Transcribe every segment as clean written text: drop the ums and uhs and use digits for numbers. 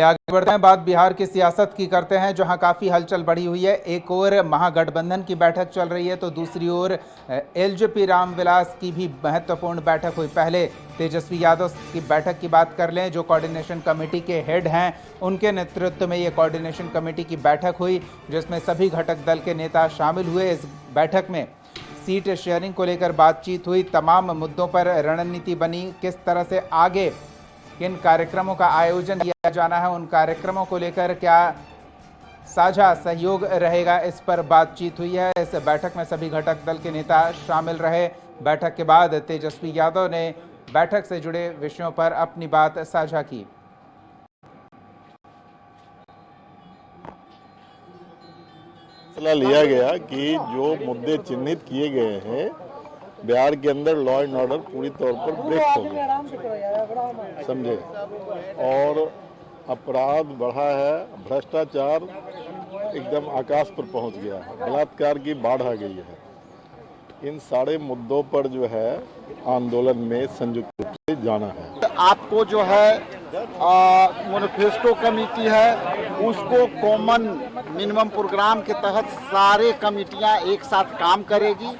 आगे बढ़ते हैं, बात बिहार की सियासत की करते हैं, जहां काफी हलचल बढ़ी हुई है। एक ओर महागठबंधन की बैठक चल रही है तो दूसरी ओर एलजेपी रामविलास की भी महत्वपूर्ण बैठक हुई। पहले तेजस्वी यादव की बैठक की बात कर लें, जो कोऑर्डिनेशन कमेटी के हेड हैं, उनके नेतृत्व में ये कोऑर्डिनेशन कमेटी की बैठक हुई, जिसमें सभी घटक दल के नेता शामिल हुए। इस बैठक में सीट शेयरिंग को लेकर बातचीत हुई, तमाम मुद्दों पर रणनीति बनी, किस तरह से आगे किन कार्यक्रमों का आयोजन किया जाना है, उन कार्यक्रमों को लेकर क्या साझा सहयोग रहेगा, इस पर बातचीत हुई है। इस बैठक में सभी घटक दल के नेता शामिल रहे। बैठक के बाद तेजस्वी यादव ने बैठक से जुड़े विषयों पर अपनी बात साझा की। फैसला लिया गया कि जो मुद्दे चिन्हित किए गए हैं, बिहार के अंदर लॉ एंड ऑर्डर पूरी तौर पर ब्रेक हो गया, समझे, और अपराध बढ़ा है, भ्रष्टाचार एकदम आकाश पर पहुंच गया है, बलात्कार की बाढ़ आ गई है। इन सारे मुद्दों पर जो है आंदोलन में संयुक्त रूप से जाना है। आपको जो है मैनिफेस्टो कमेटी है, उसको कॉमन मिनिमम प्रोग्राम के तहत सारे कमेटियां एक साथ काम करेगी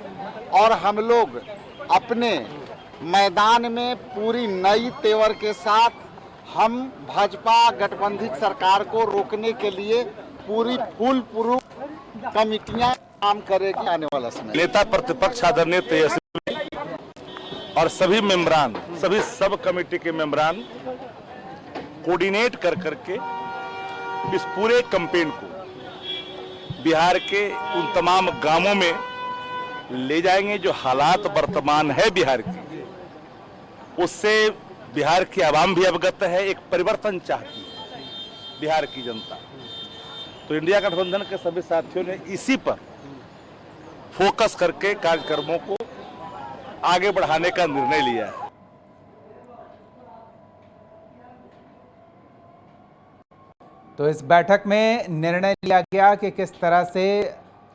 और हम लोग अपने मैदान में पूरी नई तेवर के साथ हम भाजपा गठबंधन सरकार को रोकने के लिए पूरी फुल प्रूफ कमेटियां काम करेगी। आने वाला समय नेता प्रतिपक्ष आदरणीय तेजस्वी और सभी मेंबरान, सभी सब कमेटी के मेंबरान कोऑर्डिनेट कर करके इस पूरे कैंपेन को बिहार के उन तमाम गांवों में ले जाएंगे जो हालात वर्तमान है बिहार की, उससे बिहार की आवाम भी अवगत है। एक परिवर्तन चाहती है बिहार की जनता, तो इंडिया गठबंधन के सभी साथियों ने इसी पर फोकस करके कार्यक्रमों को आगे बढ़ाने का निर्णय लिया है। तो इस बैठक में निर्णय लिया गया कि किस तरह से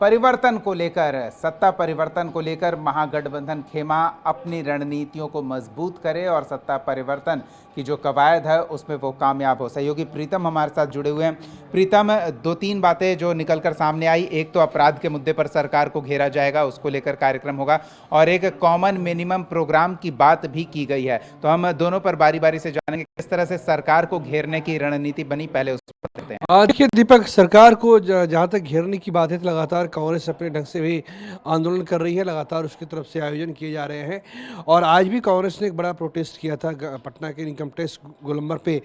परिवर्तन को लेकर, सत्ता परिवर्तन को लेकर महागठबंधन खेमा अपनी रणनीतियों को मजबूत करे और सत्ता परिवर्तन की जो कवायद है उसमें वो कामयाब हो। सहयोगी प्रीतम हमारे साथ जुड़े हुए हैं। प्रीतम, दो तीन बातें जो निकलकर सामने आई, एक तो अपराध के मुद्दे पर सरकार को घेरा जाएगा, उसको लेकर कार्यक्रम होगा, और एक कॉमन मिनिमम प्रोग्राम की बात भी की गई है। तो हम दोनों पर बारी बारी से जानेंगे किस तरह से सरकार को घेरने की रणनीति बनी, पहले उस पर देखते हैं। देखिए दीपक, सरकार को जहाँ तक घेरने की बात है तो लगातार कांग्रेस अपने ढंग से भी आंदोलन कर रही है, लगातार उसकी तरफ से आयोजन किए जा रहे हैं। और आज भी कांग्रेस ने एक बड़ा प्रोटेस्ट किया था पटना के इनकम टैक्स गोलंबर पे।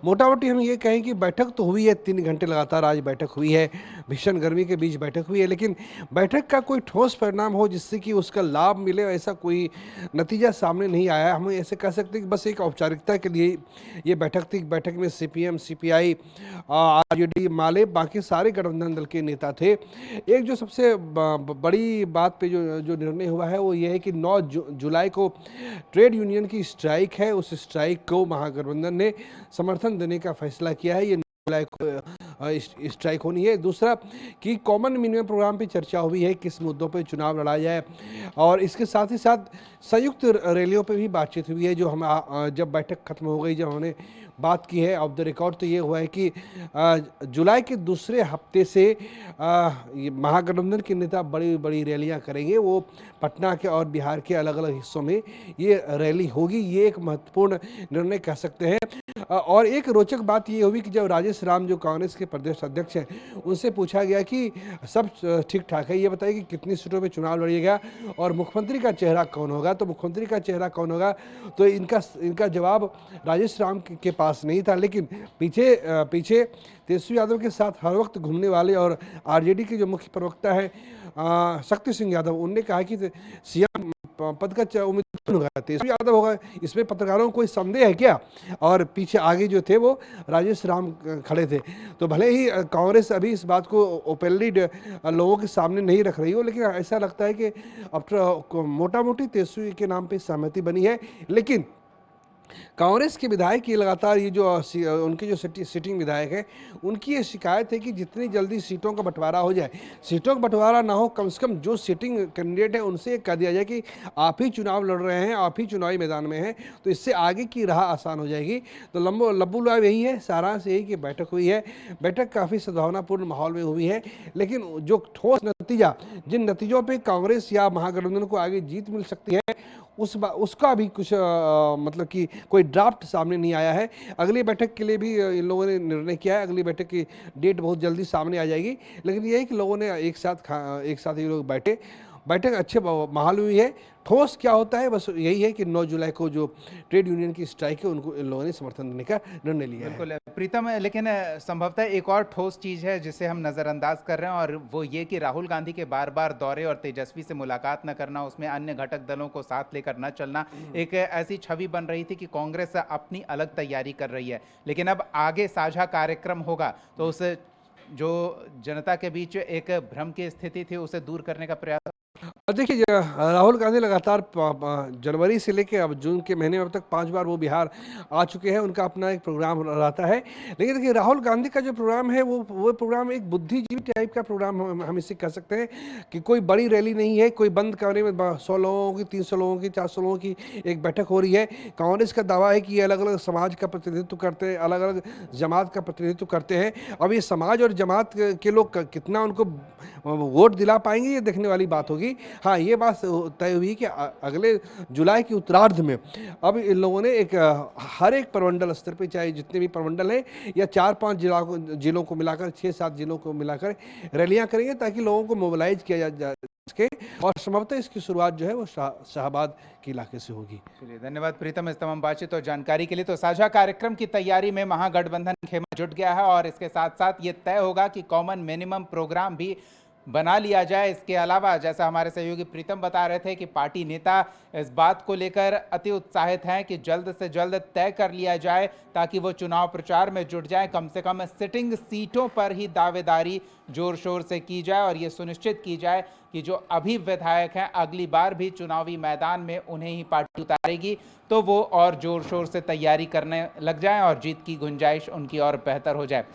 मोटा मोटी हम ये कहें कि बैठक तो हुई है, 3 घंटे लगातार आज बैठक हुई है, भीषण गर्मी के बीच बैठक हुई है, लेकिन बैठक का कोई ठोस परिणाम हो जिससे कि उसका लाभ मिले, ऐसा कोई नतीजा सामने नहीं आया। हम ऐसे कह सकते हैं कि बस एक औपचारिकता के लिए ये बैठक थी। बैठक में CPM, CPI, RJD, माले, बाकी सारे गठबंधन दल के नेता थे। एक जो सबसे बड़ी बात पे जो निर्णय हुआ है वो ये है कि 9 जुलाई को ट्रेड यूनियन की स्ट्राइक है, उस स्ट्राइक को महागठबंधन ने समर्थन देने का फैसला किया है। ये 9 जुलाई को स्ट्राइक होनी है। दूसरा कि कॉमन मिनिमम प्रोग्राम पे चर्चा हुई है, किस मुद्दों पे चुनाव लड़ा जाए, और इसके साथ ही साथ संयुक्त रैलियों पे भी बातचीत हुई है। जो हम जब बैठक खत्म हो गई, जब हमने बात की है ऑफ द रिकॉर्ड, तो ये हुआ है कि जुलाई के दूसरे हफ्ते से महागठबंधन के नेता बड़ी बड़ी रैलियां करेंगे। वो पटना के और बिहार के अलग अलग हिस्सों में ये रैली होगी। ये एक महत्वपूर्ण निर्णय कह सकते हैं। और एक रोचक बात ये हुई कि जब राजेश राम जो कांग्रेस के प्रदेश अध्यक्ष हैं, उनसे पूछा गया कि सब ठीक ठाक है, ये बताइए कि कितनी सीटों पे चुनाव लड़िएगा और मुख्यमंत्री का चेहरा कौन होगा। तो मुख्यमंत्री का चेहरा कौन होगा, तो इनका जवाब राजेश राम के पास नहीं था, लेकिन पीछे तेजस्वी यादव के साथ हर वक्त घूमने वाले और RJD के जो मुख्य प्रवक्ता है शक्ति सिंह यादव, उनने कहा कि CM पद का उम्मीदवार होगा तेजस्वी यादव होगा। इसमें पत्रकारों को कोई संदेह है क्या? और पीछे आगे जो थे वो राजेश राम खड़े थे। तो भले ही कांग्रेस अभी इस बात को ओपनली लोगों के सामने नहीं रख रही हो, लेकिन ऐसा लगता है कि अब मोटा मोटी तेजस्वी के नाम पे सहमति बनी है। लेकिन कांग्रेस के विधायक ये लगातार ये जो उनके जो सिटिंग विधायक हैं उनकी ये शिकायत है कि जितनी जल्दी सीटों का बंटवारा हो जाए, सीटों का बंटवारा ना हो, कम से कम जो सिटिंग कैंडिडेट है उनसे ये कह दिया जाए कि आप ही चुनाव लड़ रहे हैं, आप ही चुनावी मैदान में हैं, तो इससे आगे की राह आसान हो जाएगी। तो लब्बू लाभ यही है, सारांश यही कि बैठक हुई है, बैठक काफ़ी सद्भावनापूर्ण माहौल में हुई है, लेकिन जो ठोस नतीजा, जिन नतीजों पर कांग्रेस या महागठबंधन को आगे जीत मिल सकती है उसका भी कुछ मतलब कि कोई ड्राफ्ट सामने नहीं आया है। अगली बैठक के लिए भी इन लोगों ने निर्णय किया है, अगली बैठक की डेट बहुत जल्दी सामने आ जाएगी, लेकिन ये है कि लोगों ने एक साथ ये लोग बैठक अच्छे माहौल में हुई है। ठोस क्या होता है बस यही है कि 9 जुलाई को जो ट्रेड यूनियन की स्ट्राइक है उनको इन लोगों ने समर्थन देने का निर्णय लिया है। बिल्कुल प्रीतम, लेकिन संभवतः एक और ठोस चीज़ है जिसे हम नज़रअंदाज कर रहे हैं, और वो ये कि राहुल गांधी के बार बार दौरे और तेजस्वी से मुलाकात न करना, उसमें अन्य घटक दलों को साथ लेकर न चलना, एक ऐसी छवि बन रही थी कि कांग्रेस अपनी अलग तैयारी कर रही है, लेकिन अब आगे साझा कार्यक्रम होगा तो उस जो जनता के बीच एक भ्रम की स्थिति थी उसे दूर करने का प्रयास। देखिए राहुल गांधी लगातार जनवरी से लेकर अब जून के महीने में अब तक 5 बार वो बिहार आ चुके हैं, उनका अपना एक प्रोग्राम रहता है। लेकिन देखिए राहुल गांधी का जो प्रोग्राम है वो प्रोग्राम एक बुद्धिजीवी टाइप का प्रोग्राम हम इसे कह सकते हैं कि कोई बड़ी रैली नहीं है, कोई बंद कमरे में 100 लोगों की, 300 लोगों की, 400 लोगों की एक बैठक हो रही है। कांग्रेस का दावा है कि ये अलग अलग समाज का प्रतिनिधित्व करते हैं, अलग अलग जमात का प्रतिनिधित्व करते हैं। अब ये समाज और जमात के लोग कितना उनको वोट दिला पाएंगे ये देखने वाली बात होगी। हाँ, ये बात तय हुई कि अगले जुलाई के उत्तरार्ध में अब इन लोगों ने हर एक प्रमंडल स्तर पे, चाहे जितने भी प्रमंडल हैं या 4-5 जिलों को मिलाकर 6-7 जिलों को मिलाकर रैलियां करेंगे ताकि लोगों को मोबिलाइज किया जा सके, और संभवतः इसकी शुरुआत जो है वो शाहबाद के इलाके से होगी। चलिए, धन्यवाद प्रीतम इस तमाम बातचीत और जानकारी के लिए। तो साझा कार्यक्रम की तैयारी में महागठबंधन खेमा जुट गया है, और इसके साथ साथ ये तय होगा कि कॉमन मिनिमम प्रोग्राम भी बना लिया जाए। इसके अलावा जैसा हमारे सहयोगी प्रीतम बता रहे थे कि पार्टी नेता इस बात को लेकर अति उत्साहित हैं कि जल्द से जल्द तय कर लिया जाए ताकि वो चुनाव प्रचार में जुट जाए, कम से कम सिटिंग सीटों पर ही दावेदारी जोर शोर से की जाए और ये सुनिश्चित की जाए कि जो अभी विधायक हैं अगली बार भी चुनावी मैदान में उन्हें ही पार्टी उतारेगी तो वो और जोर शोर से तैयारी करने लग जाएं और जीत की गुंजाइश उनकी और बेहतर हो जाए।